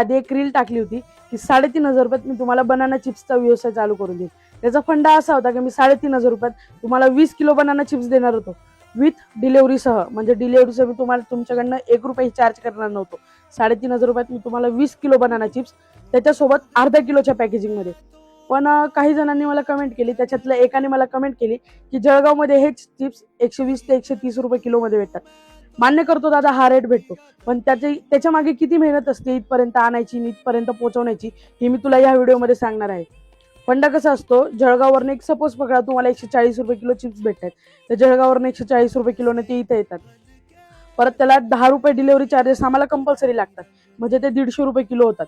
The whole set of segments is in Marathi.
आधी एक रील टाकली होती की 3,500 रुपयात मी तुम्हाला बनाना चिप्सचा व्यवसाय चालू करून देईन। त्याचा फंडा असा होता की मी 3,500 रुपयात तुम्हाला 20 किलो बनाना चिप्स देणार होतो विथ डिलेव्हरीसह। म्हणजे डिलेव्हरीसह मी तुम्हाला तुमच्याकडनं 1 रुपये चार्ज करणार नव्हतो। 3,500 रुपयात मी तुम्हाला 20 किलो बनाना चिप्स, त्याच्यासोबत अर्धा किलोच्या पॅकेजिंगमध्ये। पण काही जणांनी मला कमेंट केली, त्याच्यातल्या एकाने मला कमेंट केली की जळगावमध्ये हेच चिप्स 120 ते 130 रुपये किलोमध्ये भेटतात। मान्य करतो दादा, हा रेट भेटतो, पण त्याच्या मागे किती मेहनत असते इथपर्यंत आणायची, इथपर्यंत पोहोचवण्याची, हे मी तुला या व्हिडिओमध्ये सांगणार आहे। फंडा कसा असतो, जळगाववरून एक सपोज पकडा तुम्हाला 140 रुपये किलो चिप्स भेटतात, तर जळगाववरून 140 रुपये किलोने ते इथे येतात। परत त्याला 10 रुपये डिलिव्हरी चार्जेस आम्हाला कंपल्सरी लागतात, म्हणजे ते 150 रुपये किलो होतात।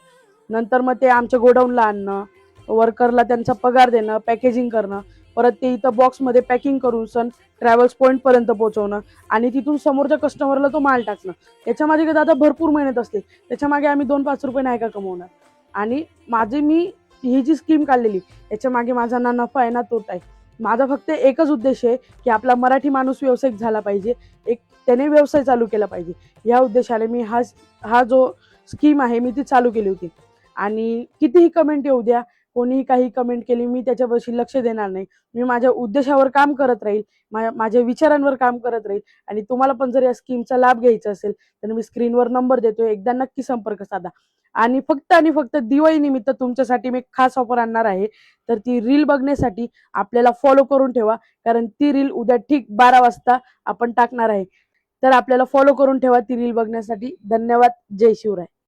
नंतर मग ते आमच्या गोडाऊनला आणणं, वर्करला त्यांचा पगार देणं, पॅकेजिंग करणं, परत ते इथं बॉक्समध्ये पॅकिंग करून ट्रॅव्हल्स पॉईंट पर्यंत पोहोचवणं आणि तिथून समोरच्या कस्टमरला तो माल टाकणं, त्याच्या मागे दादा भरपूर मेहनत असते। त्याच्या मागे आम्ही 2-5 रुपये नाही का कमवणार। आणि मी ही जी स्कीम काढलेली, याच्या मागे माझा ना नफा आहे ना तोटा आहे। माझा फक्त एकच उद्देश आहे की आपला मराठी माणूस व्यावसायिक झाला पाहिजे, एक त्याने व्यवसाय चालू केला पाहिजे। या उद्देशाने मी हा जो स्कीम आहे मी ती चालू केली होती। आणि कितीही कमेंट येऊ द्या, कोणीही काही कमेंट केली, मी त्याच्यापाशी लक्ष देणार नाही। मी माझ्या उद्देशावर काम करत राहील, माझ्या विचारांवर काम करत राहील। आणि तुम्हाला पण जर या स्कीमचा लाभ घ्यायचा असेल तर मी स्क्रीनवर नंबर देतोय, एकदा नक्की संपर्क साधा। आणि फक्त दिवाळी निमित्त तुमच्यासाठी मी खास ऑफर आणणार आहे, तर ती रील बघण्यासाठी आपल्याला फॉलो करून ठेवा, कारण ती रील उद्या ठीक 12 वाजता आपण टाकणार आहे। तर आपल्याला फॉलो करून ठेवा ती रील बघण्यासाठी। धन्यवाद, जय शिवराय।